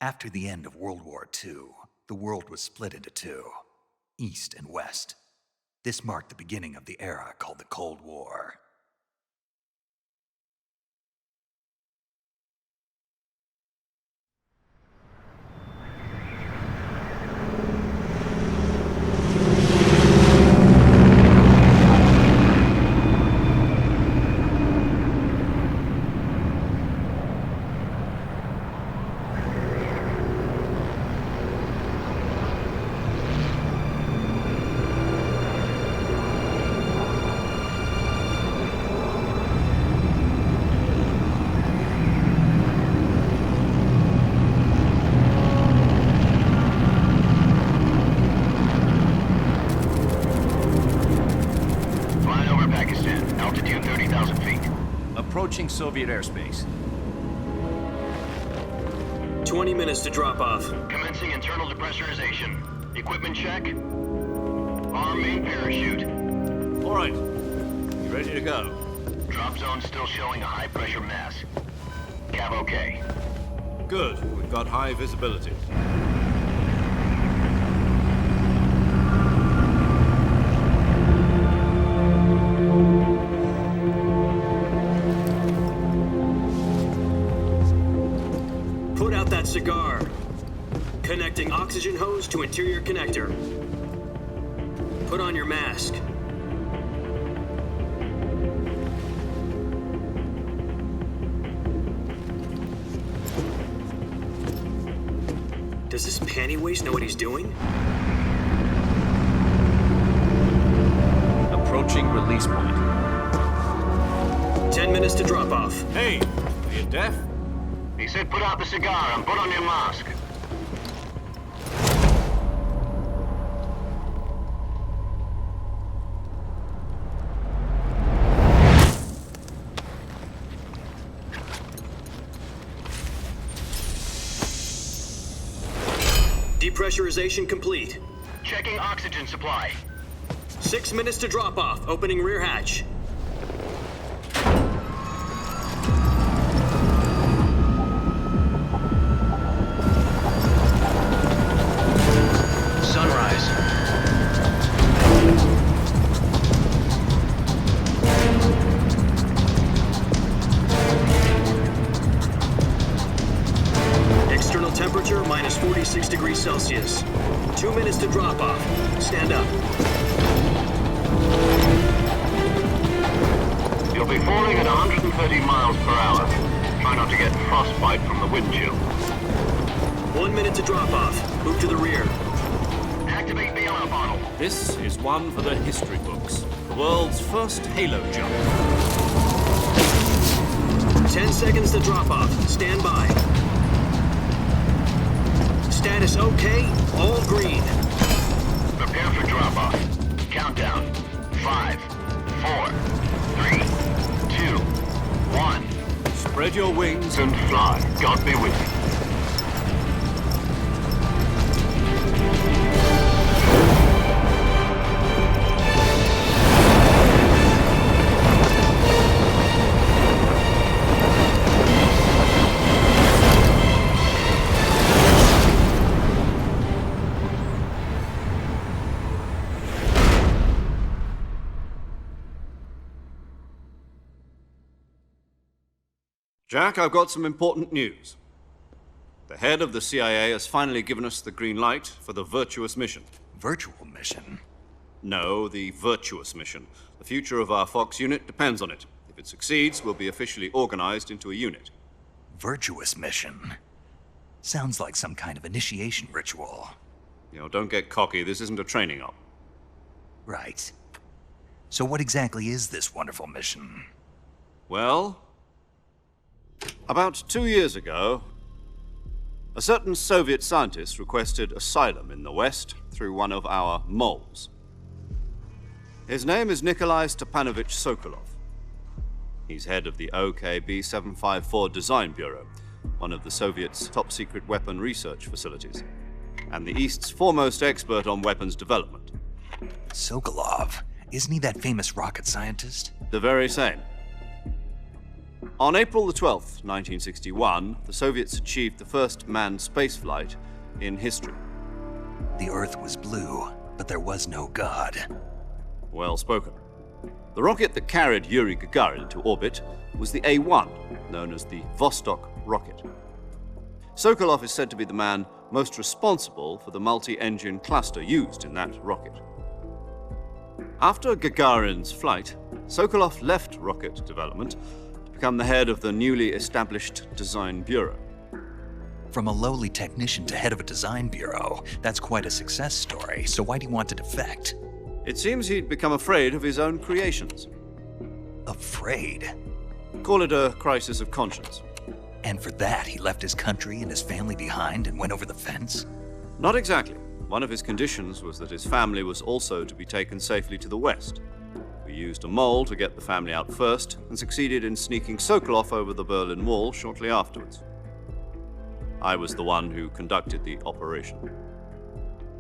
After the end of World War II, the world was split into two, East and West. This marked the beginning of the era called the Cold War. Approaching Soviet airspace. 20 minutes to drop off. Commencing internal depressurization. Equipment check. Arm main parachute. All right. You ready to go? Drop zone still showing a high pressure mass. Cav okay. Good. We've got high visibility. Put out that cigar. Connecting oxygen hose to interior connector. Put on your mask. Does this panty waste know what he's doing? Approaching release point. 10 minutes to drop off. Hey, are you deaf? He said put out the cigar and put on your mask. Depressurization complete. Checking oxygen supply. 6 minutes to drop off. Opening rear hatch. Sunrise. External temperature minus 46 degrees Celsius. 2 minutes to drop off. Stand up. You'll be falling at 130 miles per hour. Try not to get frostbite from the wind chill. 1 minute to drop off. Move to the rear. Activate the yellow bottle. This is one for the history books. The world's first halo jump. 10 seconds to drop off. Stand by. Status okay. All green. Prepare for drop off. Countdown. 5, 4, 3, 2, 1. Spread your wings And fly. God be with you. Jack, I've got some important news. The head of the CIA has finally given us the green light for the virtuous mission. Virtual mission? No, the virtuous mission. The future of our Fox unit depends on it. If it succeeds, we'll be officially organized into a unit. Virtuous mission? Sounds like some kind of initiation ritual. You know, don't get cocky. This isn't a training op. Right. So what exactly is this wonderful mission? Well, about 2 years ago, a certain Soviet scientist requested asylum in the West through one of our moles. His name is Nikolai Stepanovich Sokolov. He's head of the OKB 754 Design Bureau, one of the Soviets' top-secret weapon research facilities, and the East's foremost expert on weapons development. Sokolov? Isn't he that famous rocket scientist? The very same. On April the 12th, 1961, the Soviets achieved the first manned spaceflight in history. The Earth was blue, but there was no God. Well spoken. The rocket that carried Yuri Gagarin into orbit was the A-1, known as the Vostok rocket. Sokolov is said to be the man most responsible for the multi-engine cluster used in that rocket. After Gagarin's flight, Sokolov left rocket development to become the head of the newly established Design Bureau. From a lowly technician to head of a design bureau, that's quite a success story, so why'd he want to defect? It seems he'd become afraid of his own creations. Afraid? Call it a crisis of conscience. And for that, he left his country and his family behind and went over the fence? Not exactly. One of his conditions was that his family was also to be taken safely to the west. We used a mole to get the family out first and succeeded in sneaking Sokolov over the Berlin Wall shortly afterwards. I was the one who conducted the operation.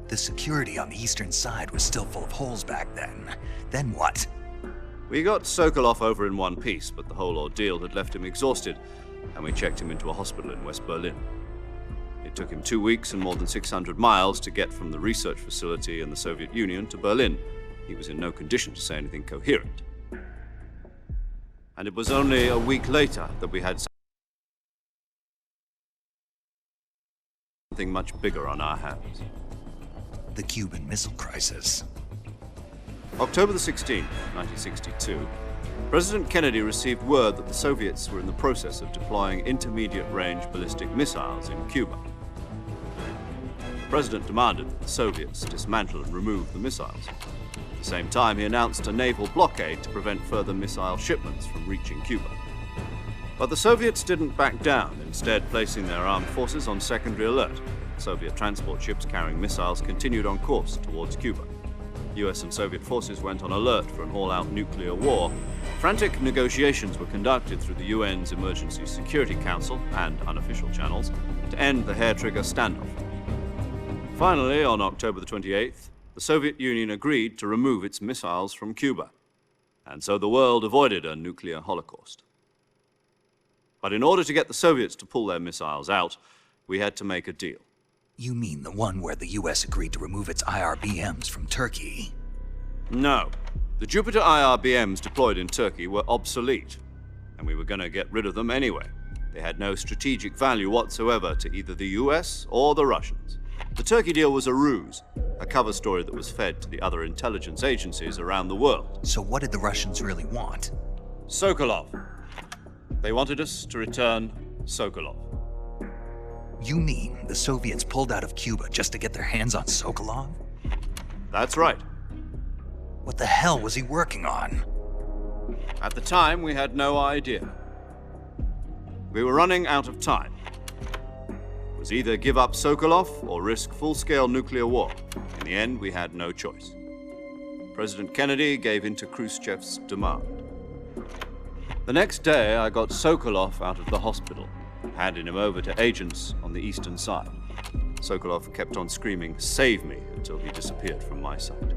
The security on the eastern side was still full of holes back then. Then what? We got Sokolov over in one piece, but the whole ordeal had left him exhausted, and we checked him into a hospital in West Berlin. It took him 2 weeks and more than 600 miles to get from the research facility in the Soviet Union to Berlin. He was in no condition to say anything coherent. And it was only a week later that we had something much bigger on our hands. The Cuban Missile Crisis. October the 16th, 1962, President Kennedy received word that the Soviets were in the process of deploying intermediate-range ballistic missiles in Cuba. The president demanded that the Soviets dismantle and remove the missiles. At the same time, he announced a naval blockade to prevent further missile shipments from reaching Cuba. But the Soviets didn't back down, instead placing their armed forces on secondary alert. Soviet transport ships carrying missiles continued on course towards Cuba. US and Soviet forces went on alert for an all-out nuclear war. Frantic negotiations were conducted through the UN's Emergency Security Council and unofficial channels to end the hair-trigger standoff. Finally, on October the 28th, the Soviet Union agreed to remove its missiles from Cuba. And so the world avoided a nuclear holocaust. But in order to get the Soviets to pull their missiles out, we had to make a deal. You mean the one where the US agreed to remove its IRBMs from Turkey? No. The Jupiter IRBMs deployed in Turkey were obsolete, and we were going to get rid of them anyway. They had no strategic value whatsoever to either the US or the Russians. The Turkey deal was a ruse, a cover story that was fed to the other intelligence agencies around the world. So what did the Russians really want? Sokolov. They wanted us to return Sokolov. You mean the Soviets pulled out of Cuba just to get their hands on Sokolov? That's right. What the hell was he working on? At the time, we had no idea. We were running out of time. It was either give up Sokolov or risk full-scale nuclear war. In the end, we had no choice. President Kennedy gave in to Khrushchev's demand. The next day, I got Sokolov out of the hospital, handing him over to agents on the eastern side. Sokolov kept on screaming, "Save me," until he disappeared from my sight.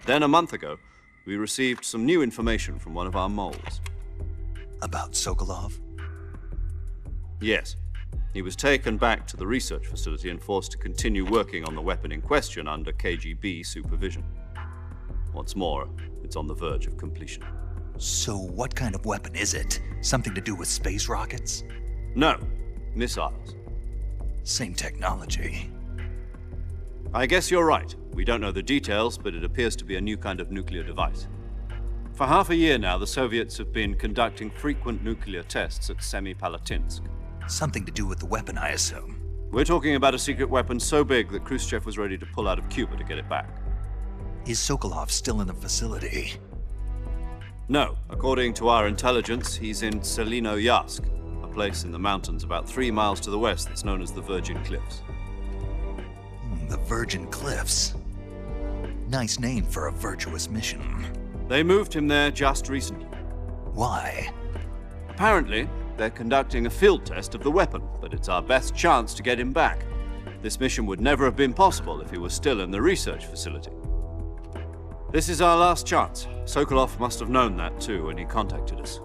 Then, a month ago, we received some new information from one of our moles. About Sokolov? Yes. He was taken back to the research facility and forced to continue working on the weapon in question under KGB supervision. What's more, it's on the verge of completion. So what kind of weapon is it? Something to do with space rockets? No, missiles. Same technology. I guess you're right. We don't know the details, but it appears to be a new kind of nuclear device. For half a year now, the Soviets have been conducting frequent nuclear tests at Semipalatinsk. Something to do with the weapon, I assume. We're talking about a secret weapon so big that Khrushchev was ready to pull out of Cuba to get it back. Is Sokolov still in the facility? No. According to our intelligence, he's in Selinoyarsk, a place in the mountains about 3 miles to the west that's known as the Virgin Cliffs. The Virgin Cliffs. Nice name for a virtuous mission. They moved him there just recently. Why? Apparently, they're conducting a field test of the weapon, but it's our best chance to get him back. This mission would never have been possible if he was still in the research facility. This is our last chance. Sokolov must have known that too when he contacted us.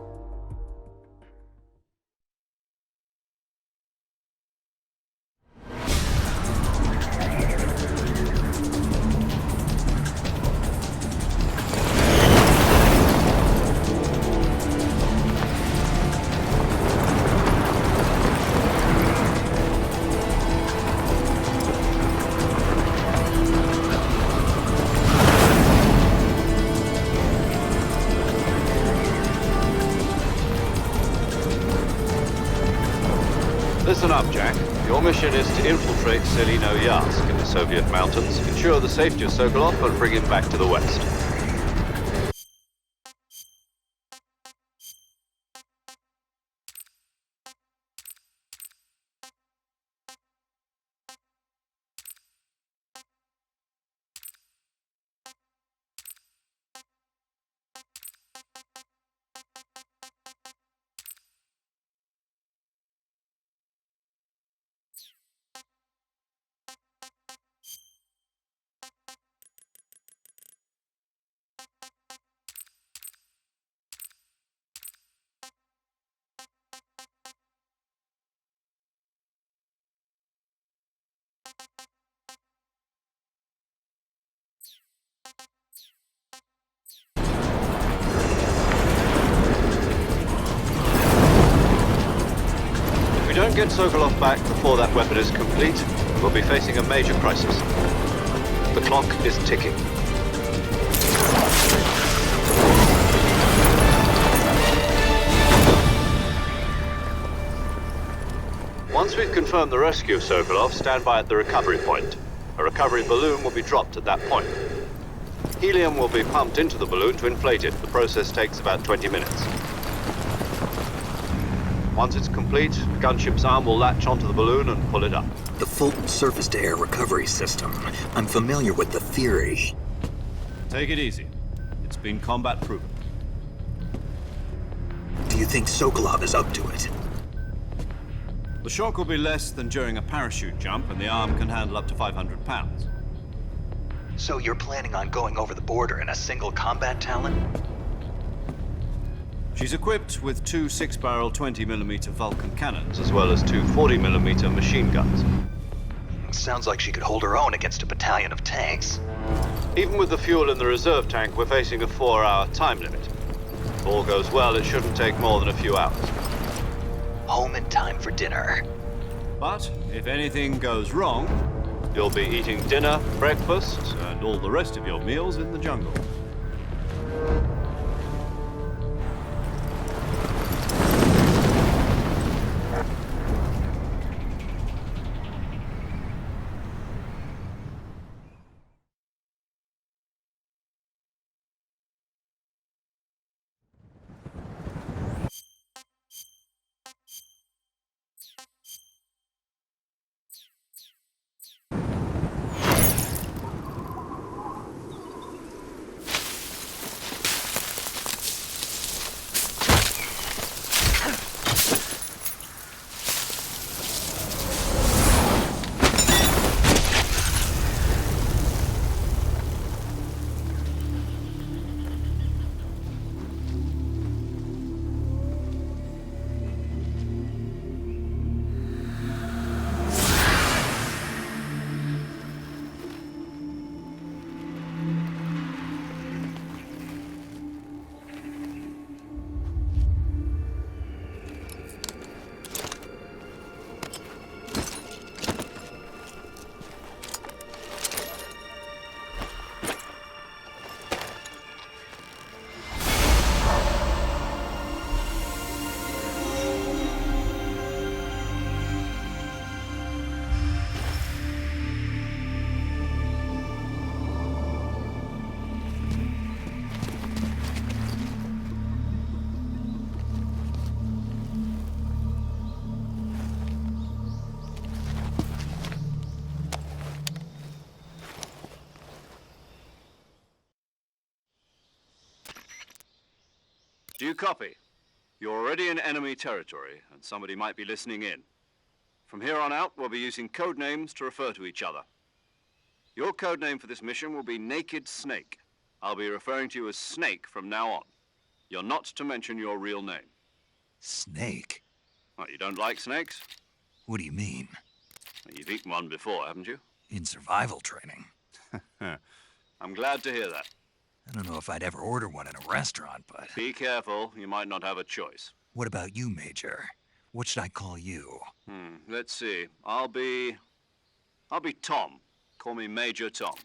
Listen up, Jack. Your mission is to infiltrate Selino-Yarsk in the Soviet mountains, ensure the safety of Sokolov, and bring him back to the West. If we don't get Sokolov back before that weapon is complete, we'll be facing a major crisis. The clock is ticking. Once we've confirmed the rescue of Sokolov, stand by at the recovery point. A recovery balloon will be dropped at that point. Helium will be pumped into the balloon to inflate it. The process takes about 20 minutes. Once it's complete, the gunship's arm will latch onto the balloon and pull it up. The Fulton surface-to-air recovery system. I'm familiar with the theory. Take it easy. It's been combat proven. Do you think Sokolov is up to it? The shock will be less than during a parachute jump, and the arm can handle up to 500 pounds. So you're planning on going over the border in a single combat Talon? She's equipped with two 6-barrel 20mm Vulcan cannons, as well as two 40mm machine guns. Sounds like she could hold her own against a battalion of tanks. Even with the fuel in the reserve tank, we're facing a 4-hour time limit. If all goes well, it shouldn't take more than a few hours. Home in time for dinner. But if anything goes wrong, you'll be eating dinner, breakfast, and all the rest of your meals in the jungle. Do you copy? You're already in enemy territory, and somebody might be listening in. From here on out, we'll be using code names to refer to each other. Your code name for this mission will be Naked Snake. I'll be referring to you as Snake from now on. You're not to mention your real name. Snake? What, you don't like snakes? What do you mean? You've eaten one before, haven't you? In survival training? I'm glad to hear that. I don't know if I'd ever order one in a restaurant, but... Be careful, you might not have a choice. What about you, Major? What should I call you? Let's see. I'll be Tom. Call me Major Tom.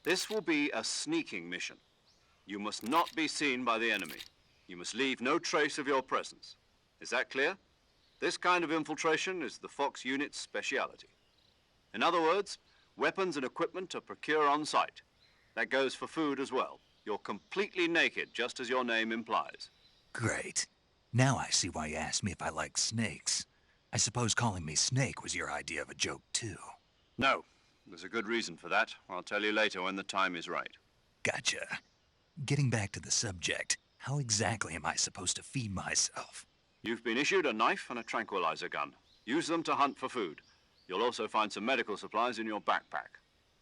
This will be a sneaking mission. You must not be seen by the enemy. You must leave no trace of your presence. Is that clear? This kind of infiltration is the Fox unit's speciality. In other words, weapons and equipment are procured on site. That goes for food as well. You're completely naked, just as your name implies. Great. Now I see why you asked me if I like snakes. I suppose calling me Snake was your idea of a joke, too. No, there's a good reason for that. I'll tell you later when the time is right. Gotcha. Getting back to the subject, how exactly am I supposed to feed myself? You've been issued a knife and a tranquilizer gun. Use them to hunt for food. You'll also find some medical supplies in your backpack.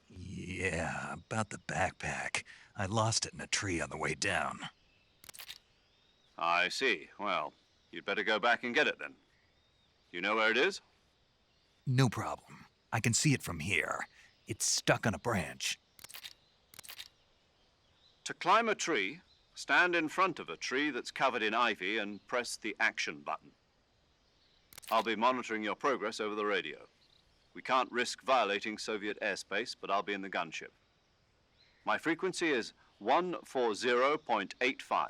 Yeah, about the backpack. I lost it in a tree on the way down. I see. Well, you'd better go back and get it then. You know where it is? No problem. I can see it from here. It's stuck on a branch. To climb a tree, stand in front of a tree that's covered in ivy and press the action button. I'll be monitoring your progress over the radio. We can't risk violating Soviet airspace, but I'll be in the gunship. My frequency is 140.85.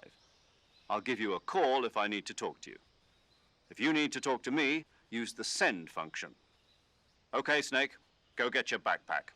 I'll give you a call if I need to talk to you. If you need to talk to me, use the send function. Okay, Snake, go get your backpack.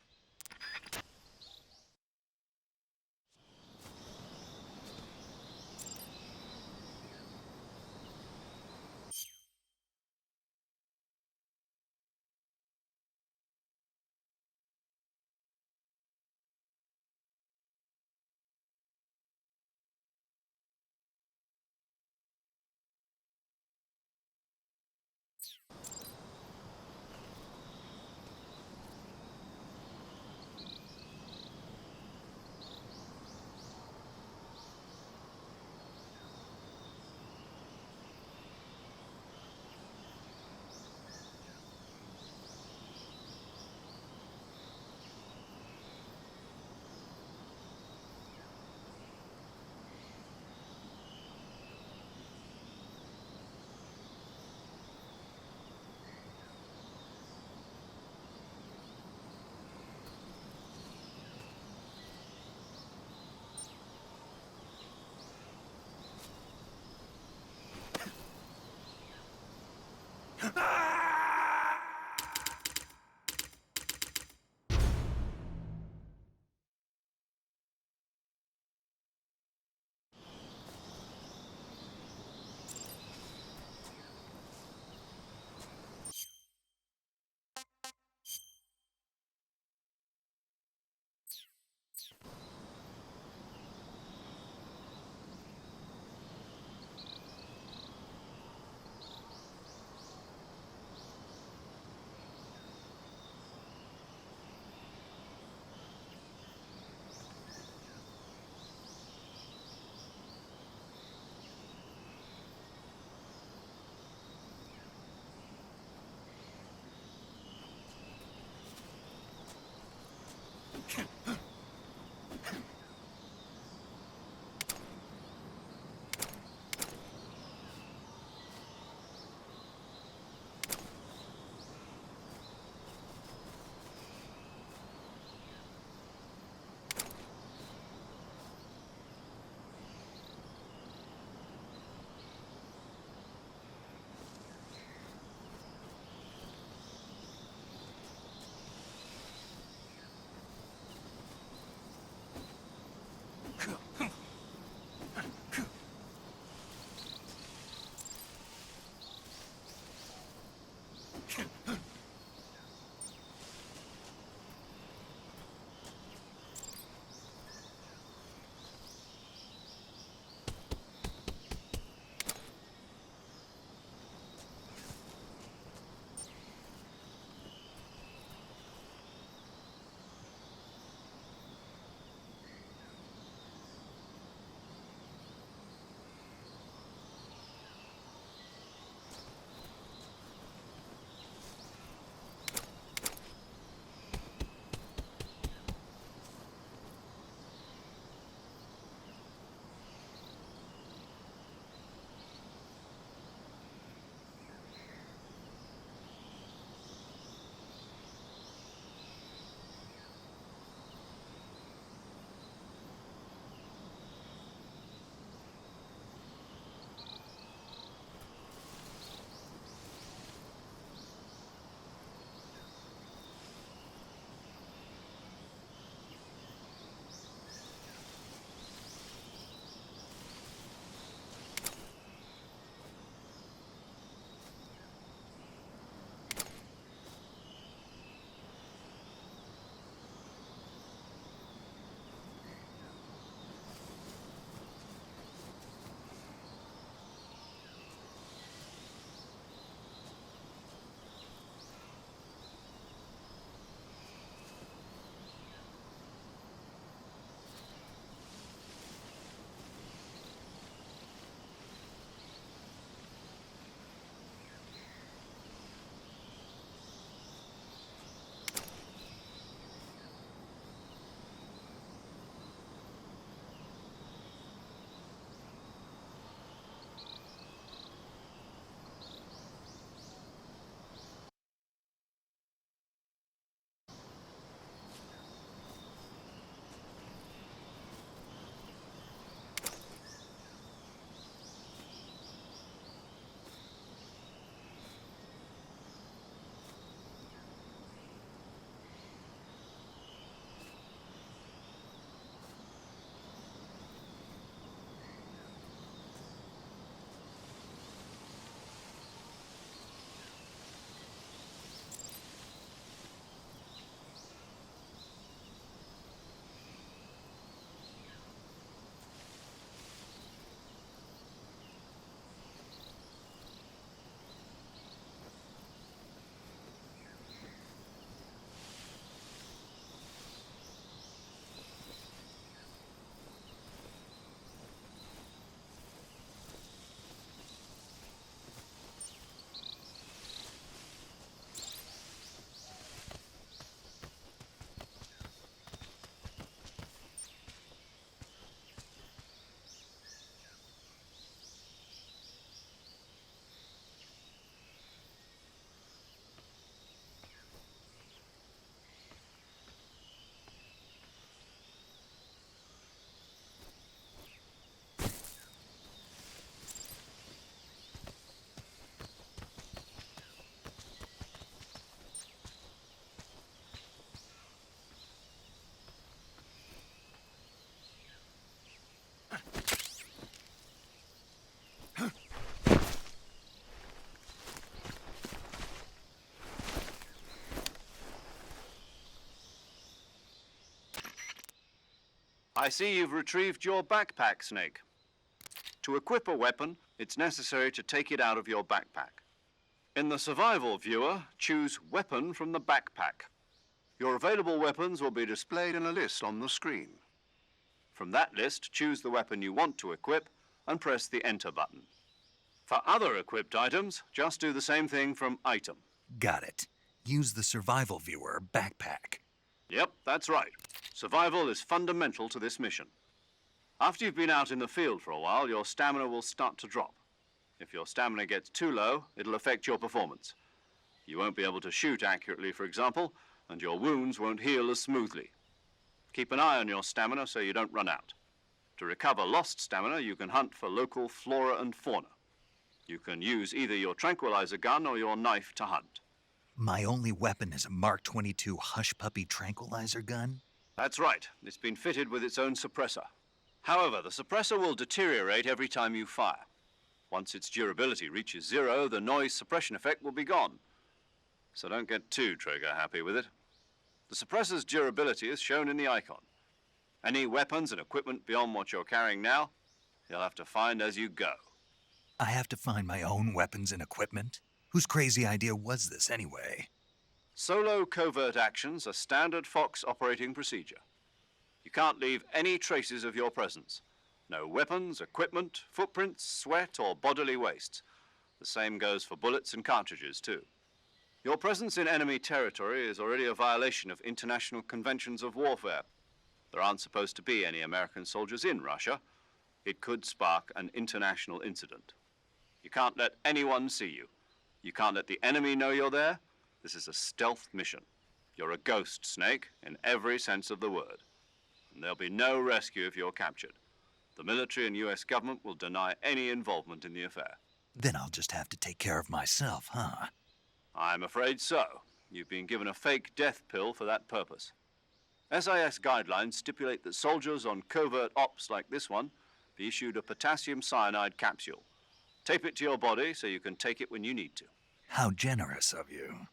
I see you've retrieved your backpack, Snake. To equip a weapon, it's necessary to take it out of your backpack. In the survival viewer, choose Weapon from the backpack. Your available weapons will be displayed in a list on the screen. From that list, choose the weapon you want to equip and press the Enter button. For other equipped items, just do the same thing from Item. Got it. Use the survival viewer backpack. Yep, that's right. Survival is fundamental to this mission. After you've been out in the field for a while, your stamina will start to drop. If your stamina gets too low, it'll affect your performance. You won't be able to shoot accurately, for example, and your wounds won't heal as smoothly. Keep an eye on your stamina so you don't run out. To recover lost stamina, you can hunt for local flora and fauna. You can use either your tranquilizer gun or your knife to hunt. My only weapon is a Mark 22 Hush Puppy tranquilizer gun? That's right. It's been fitted with its own suppressor. However, the suppressor will deteriorate every time you fire. Once its durability reaches 0, the noise suppression effect will be gone. So don't get too trigger-happy with it. The suppressor's durability is shown in the icon. Any weapons and equipment beyond what you're carrying now, you'll have to find as you go. I have to find my own weapons and equipment? Whose crazy idea was this anyway? Solo covert actions are standard Fox operating procedure. You can't leave any traces of your presence. No weapons, equipment, footprints, sweat, or bodily wastes. The same goes for bullets and cartridges, too. Your presence in enemy territory is already a violation of international conventions of warfare. There aren't supposed to be any American soldiers in Russia. It could spark an international incident. You can't let anyone see you. You can't let the enemy know you're there. This is a stealth mission. You're a ghost, Snake, in every sense of the word. And there'll be no rescue if you're captured. The military and US government will deny any involvement in the affair. Then I'll just have to take care of myself, huh? I'm afraid so. You've been given a fake death pill for that purpose. SIS guidelines stipulate that soldiers on covert ops like this one be issued a potassium cyanide capsule. Tape it to your body so you can take it when you need to. How generous of you.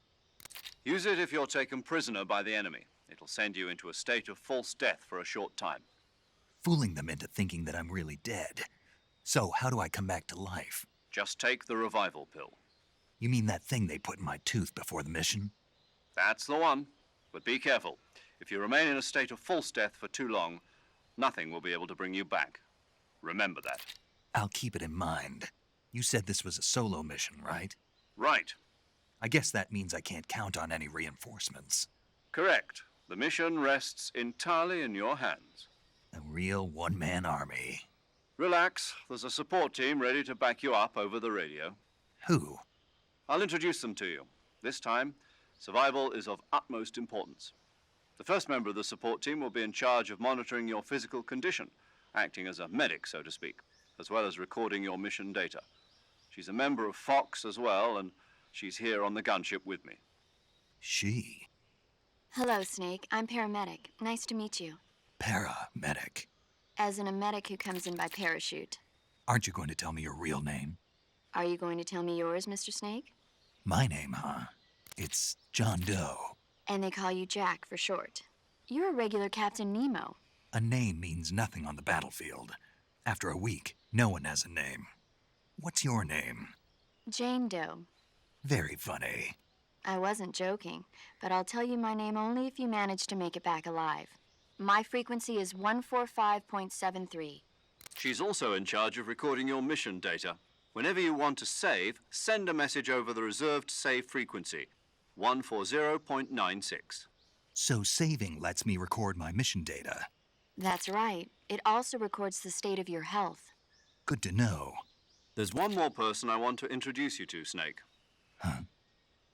Use it if you're taken prisoner by the enemy. It'll send you into a state of false death for a short time. Fooling them into thinking that I'm really dead. So, how do I come back to life? Just take the revival pill. You mean that thing they put in my tooth before the mission? That's the one. But be careful. If you remain in a state of false death for too long, nothing will be able to bring you back. Remember that. I'll keep it in mind. You said this was a solo mission, right? Right. I guess that means I can't count on any reinforcements. Correct. The mission rests entirely in your hands. A real one-man army. Relax. There's a support team ready to back you up over the radio. Who? I'll introduce them to you. This time, survival is of utmost importance. The first member of the support team will be in charge of monitoring your physical condition, acting as a medic, so to speak, as well as recording your mission data. She's a member of Fox as well, and she's here on the gunship with me. She? Hello, Snake. I'm paramedic. Nice to meet you. Paramedic. As in a medic who comes in by parachute. Aren't you going to tell me your real name? Are you going to tell me yours, Mr. Snake? My name, huh? It's John Doe. And they call you Jack for short. You're a regular Captain Nemo. A name means nothing on the battlefield. After a week, no one has a name. What's your name? Jane Doe. Very funny. I wasn't joking, but I'll tell you my name only if you manage to make it back alive. My frequency is 145.73. She's also in charge of recording your mission data. Whenever you want to save, send a message over the reserved save frequency, 140.96. So saving lets me record my mission data. That's right. It also records the state of your health. Good to know. There's one more person I want to introduce you to, Snake. Huh?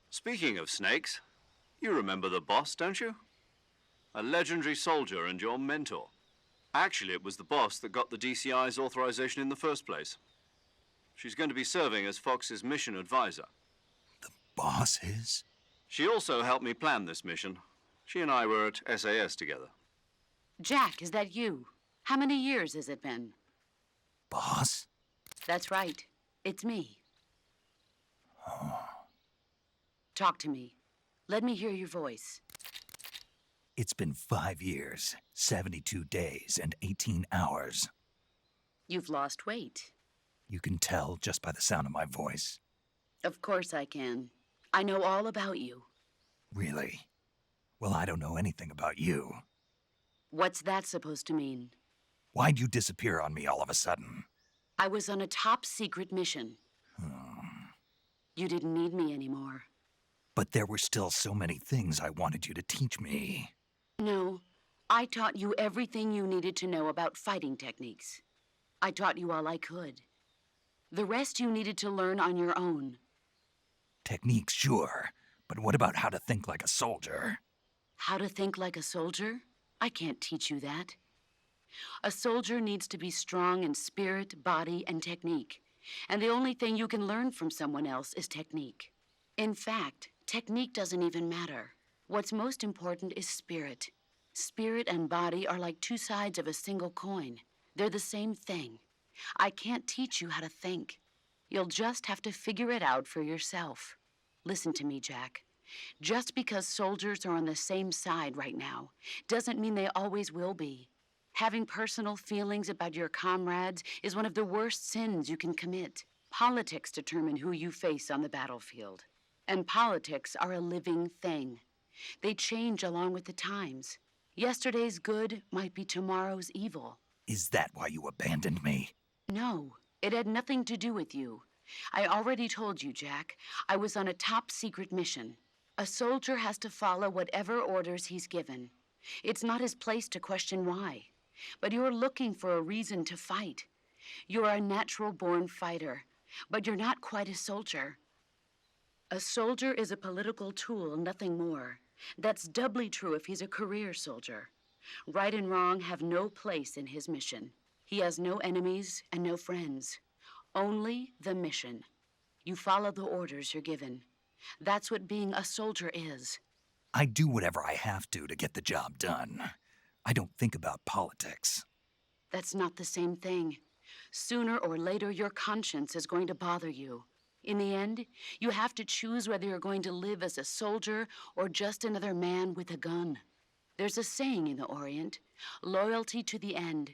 Speaking of snakes, you remember the boss, don't you? A legendary soldier and your mentor. Actually, it was the boss that got the DCI's authorization in the first place. She's going to be serving as Fox's mission advisor. The boss is? She also helped me plan this mission. She and I were at SAS together. Jack, is that you? How many years has it been? Boss? That's right. It's me. Oh. Talk to me. Let me hear your voice. It's been 5 years, 72 days, and 18 hours. You've lost weight. You can tell just by the sound of my voice. Of course I can. I know all about you. Really? Well, I don't know anything about you. What's that supposed to mean? Why'd you disappear on me all of a sudden? I was on a top secret mission. You didn't need me anymore. But there were still so many things I wanted you to teach me. No, I taught you everything you needed to know about fighting techniques. I taught you all I could. The rest you needed to learn on your own. Techniques, sure. But what about how to think like a soldier? How to think like a soldier? I can't teach you that. A soldier needs to be strong in spirit, body, and technique. And the only thing you can learn from someone else is technique. In fact, technique doesn't even matter. What's most important is spirit. Spirit and body are like two sides of a single coin. They're the same thing. I can't teach you how to think. You'll just have to figure it out for yourself. Listen to me, Jack. Just because soldiers are on the same side right now doesn't mean they always will be. Having personal feelings about your comrades is one of the worst sins you can commit. Politics determine who you face on the battlefield. And politics are a living thing. They change along with the times. Yesterday's good might be tomorrow's evil. Is that why you abandoned me? No, it had nothing to do with you. I already told you, Jack. I was on a top secret mission. A soldier has to follow whatever orders he's given. It's not his place to question why. But you're looking for a reason to fight. You're a natural-born fighter, but you're not quite a soldier. A soldier is a political tool, nothing more. That's doubly true if he's a career soldier. Right and wrong have no place in his mission. He has no enemies and no friends. Only the mission. You follow the orders you're given. That's what being a soldier is. I do whatever I have to get the job done. I don't think about politics. That's not the same thing. Sooner or later, your conscience is going to bother you. In the end, you have to choose whether you're going to live as a soldier or just another man with a gun. There's a saying in the Orient, loyalty to the end.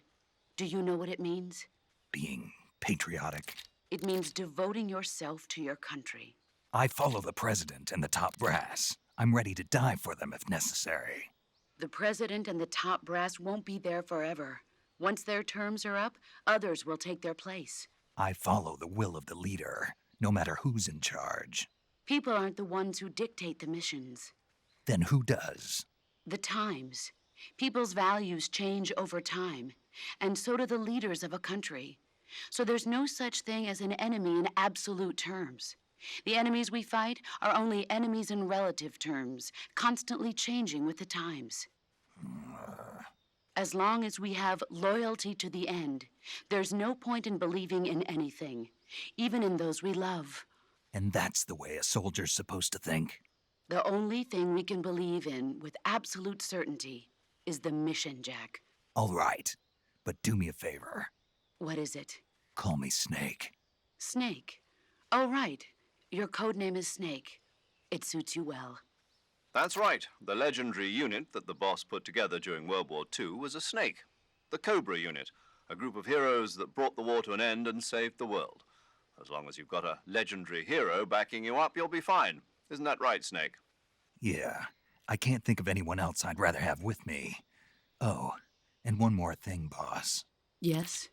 Do you know what it means? Being patriotic. It means devoting yourself to your country. I follow the president and the top brass. I'm ready to die for them if necessary. The president and the top brass won't be there forever. Once their terms are up, others will take their place. I follow the will of the leader, no matter who's in charge. People aren't the ones who dictate the missions. Then who does? The times. People's values change over time, and so do the leaders of a country. So there's no such thing as an enemy in absolute terms. The enemies we fight are only enemies in relative terms, constantly changing with the times. As long as we have loyalty to the end, there's no point in believing in anything, even in those we love. And that's the way a soldier's supposed to think? The only thing we can believe in with absolute certainty is the mission, Jack. All right, but do me a favor. What is it? Call me Snake. Snake. Oh, right. Your code name is Snake. It suits you well. That's right. The legendary unit that the boss put together during World War II was a snake. The Cobra unit, a group of heroes that brought the war to an end and saved the world. As long as you've got a legendary hero backing you up, you'll be fine. Isn't that right, Snake? Yeah, I can't think of anyone else I'd rather have with me. Oh, and one more thing, boss. Yes?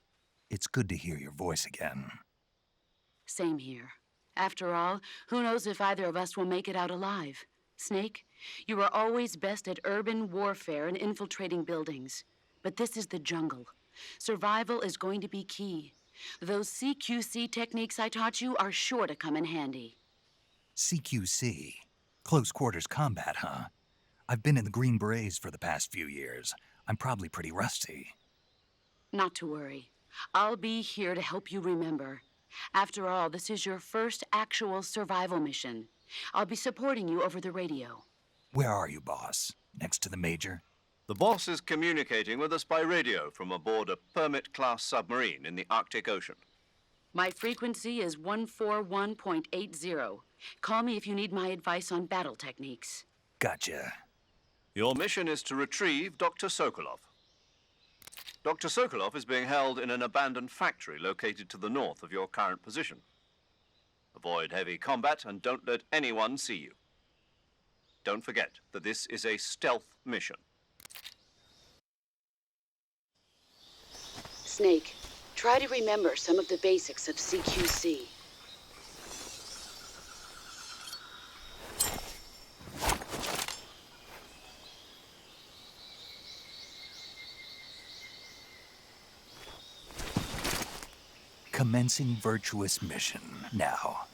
It's good to hear your voice again. Same here. After all, who knows if either of us will make it out alive? Snake, you are always best at urban warfare and infiltrating buildings. But this is the jungle. Survival is going to be key. Those CQC techniques I taught you are sure to come in handy. CQC? Close quarters combat, huh? I've been in the Green Berets for the past few years. I'm probably pretty rusty. Not to worry. I'll be here to help you remember. After all, this is your first actual survival mission. I'll be supporting you over the radio. Where are you, boss? Next to the Major? The boss is communicating with us by radio from aboard a Permit-class submarine in the Arctic Ocean. My frequency is 141.80. Call me if you need my advice on battle techniques. Gotcha. Your mission is to retrieve Dr. Sokolov. Dr. Sokolov is being held in an abandoned factory located to the north of your current position. Avoid heavy combat and don't let anyone see you. Don't forget that this is a stealth mission. Snake, try to remember some of the basics of CQC. Commencing virtuous mission now.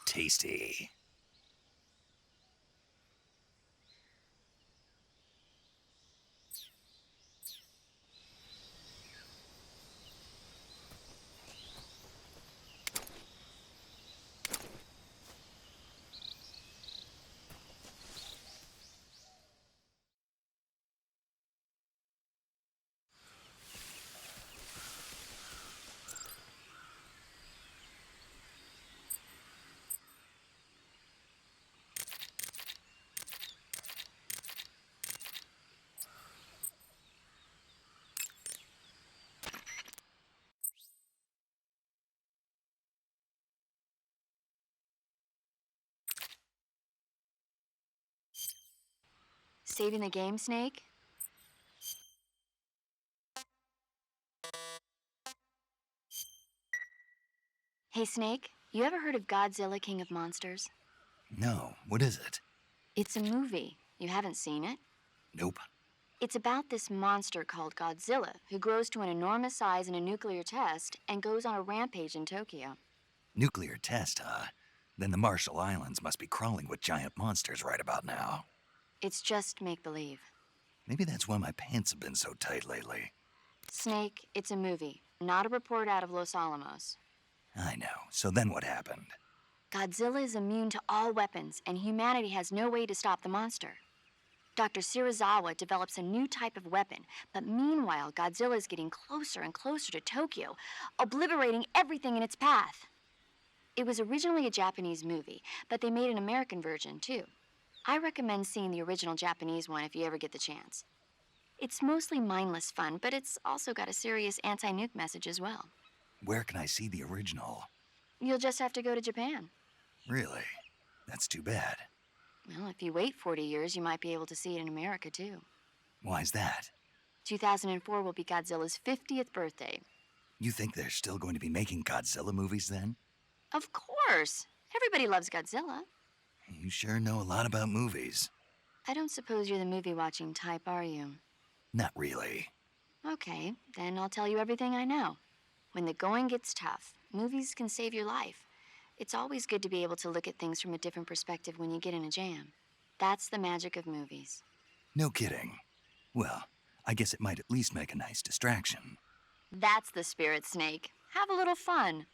Tasty. Saving the game, Snake? Hey, Snake, you ever heard of Godzilla, King of Monsters? No, what is it? It's a movie. You haven't seen it? Nope. It's about this monster called Godzilla who grows to an enormous size in a nuclear test and goes on a rampage in Tokyo. Nuclear test, huh? Then the Marshall Islands must be crawling with giant monsters right about now. It's just make-believe. Maybe that's why my pants have been so tight lately. Snake, it's a movie, not a report out of Los Alamos. I know. So then what happened? Godzilla is immune to all weapons, and humanity has no way to stop the monster. Dr. Shirazawa develops a new type of weapon, but meanwhile, Godzilla is getting closer and closer to Tokyo, obliterating everything in its path. It was originally a Japanese movie, but they made an American version, too. I recommend seeing the original Japanese one if you ever get the chance. It's mostly mindless fun, but it's also got a serious anti-nuke message as well. Where can I see the original? You'll just have to go to Japan. Really? That's too bad. Well, if you wait 40 years, you might be able to see it in America, too. Why's that? 2004 will be Godzilla's 50th birthday. You think they're still going to be making Godzilla movies then? Of course! Everybody loves Godzilla. You sure know a lot about movies. I don't suppose you're the movie-watching type, are you? Not really. Okay, then I'll tell you everything I know. When the going gets tough, movies can save your life. It's always good to be able to look at things from a different perspective when you get in a jam. That's the magic of movies. No kidding. Well, I guess it might at least make a nice distraction. That's the spirit, Snake. Have a little fun.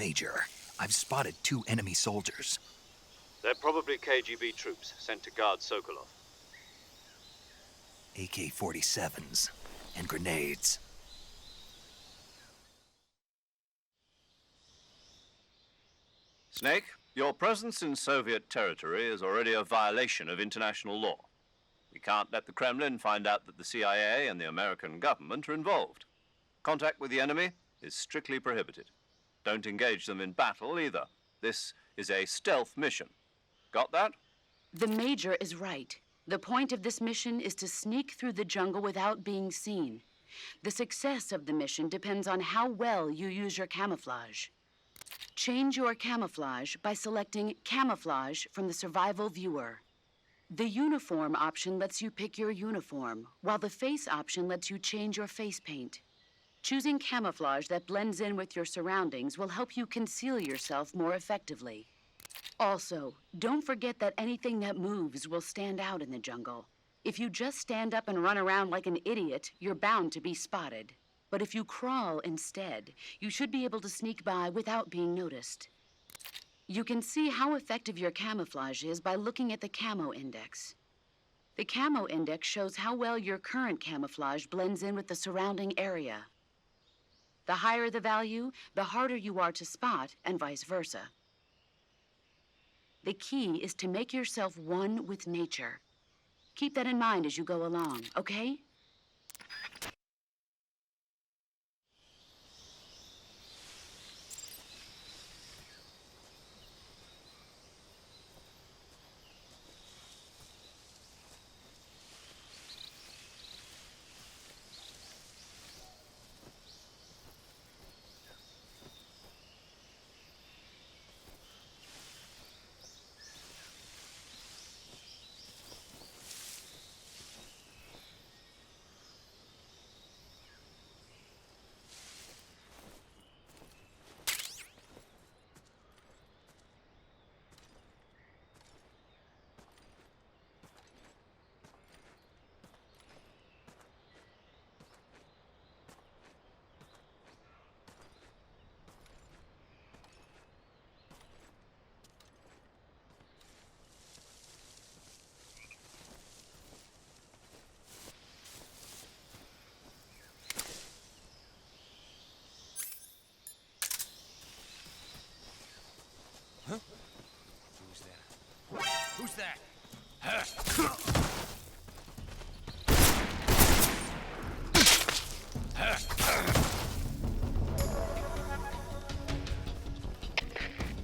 Major, I've spotted 2 enemy soldiers. They're probably KGB troops sent to guard Sokolov. AK-47s and grenades. Snake, your presence in Soviet territory is already a violation of international law. We can't let the Kremlin find out that the CIA and the American government are involved. Contact with the enemy is strictly prohibited. Don't engage them in battle either. This is a stealth mission. Got that? The Major is right. The point of this mission is to sneak through the jungle without being seen. The success of the mission depends on how well you use your camouflage. Change your camouflage by selecting Camouflage from the Survival Viewer. The Uniform option lets you pick your uniform, while the Face option lets you change your face paint. Choosing camouflage that blends in with your surroundings will help you conceal yourself more effectively. Also, don't forget that anything that moves will stand out in the jungle. If you just stand up and run around like an idiot, you're bound to be spotted. But if you crawl instead, you should be able to sneak by without being noticed. You can see how effective your camouflage is by looking at the Camo Index. The Camo Index shows how well your current camouflage blends in with the surrounding area. The higher the value, the harder you are to spot, and vice versa. The key is to make yourself one with nature. Keep that in mind as you go along, okay? Who's that?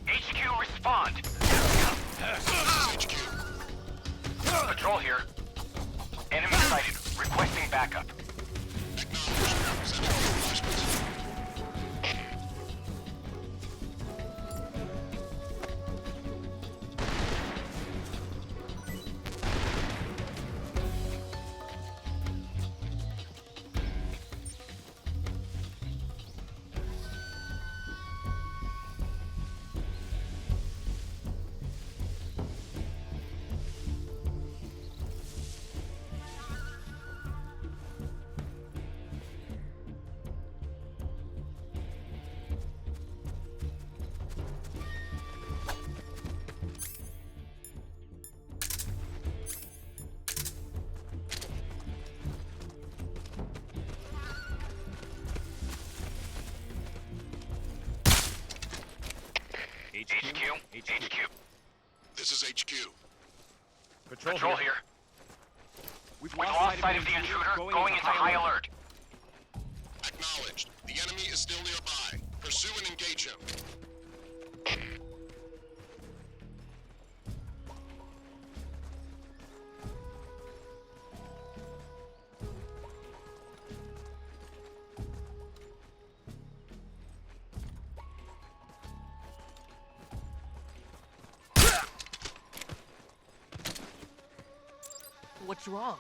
HQ, respond! HQ. Patrol here. Enemy sighted. Requesting backup. HQ. This is HQ. Patrol here. We've lost sight of the intruder. Going into high alert. Acknowledged. The enemy is still nearby. Pursue and engage him. What's wrong?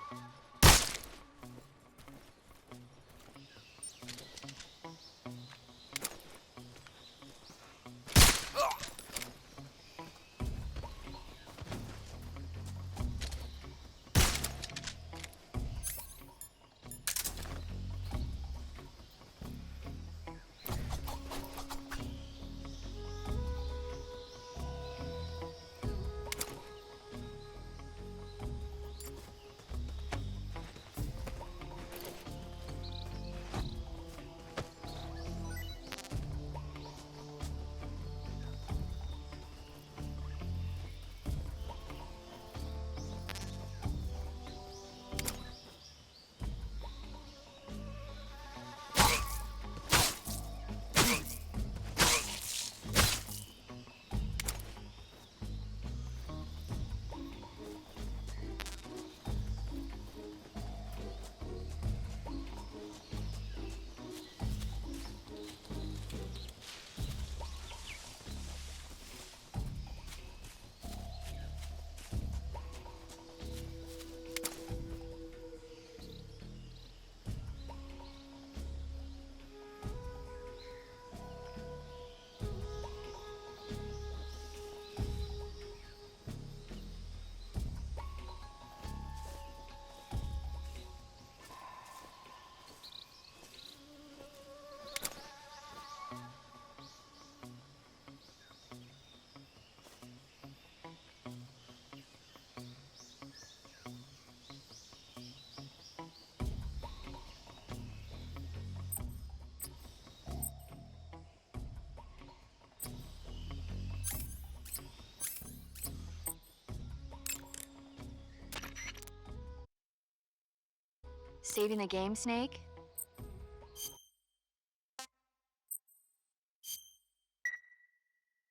saving the game, Snake?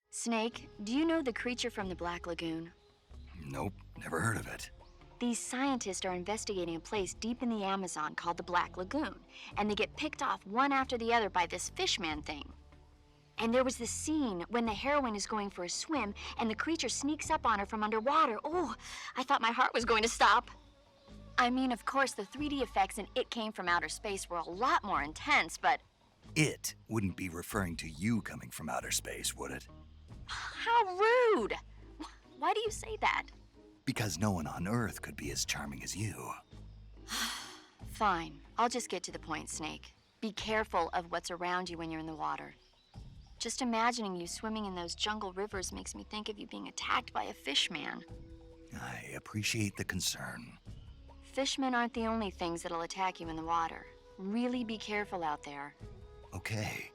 Snake, do you know the creature from the Black Lagoon? Nope, never heard of it. These scientists are investigating a place deep in the Amazon called the Black Lagoon, and they get picked off one after the other by this fishman thing. And there was this scene when the heroine is going for a swim and the creature sneaks up on her from underwater. Oh, I thought my heart was going to stop. I mean, of course, the 3D effects in It Came from Outer Space were a lot more intense, but... It wouldn't be referring to you coming from outer space, would it? How rude! Why do you say that? Because no one on Earth could be as charming as you. Fine. I'll just get to the point, Snake. Be careful of what's around you when you're in the water. Just imagining you swimming in those jungle rivers makes me think of you being attacked by a fishman. I appreciate the concern. Fishmen aren't the only things that'll attack you in the water. Really be careful out there. Okay.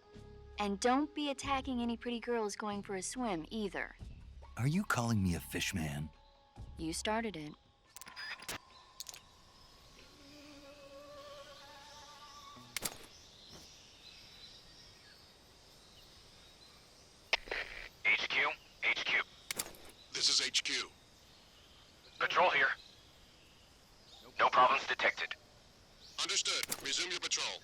And don't be attacking any pretty girls going for a swim, either. Are you calling me a fishman? You started it. HQ. This is HQ. Patrol here. No problems detected. Understood. Resume your patrol.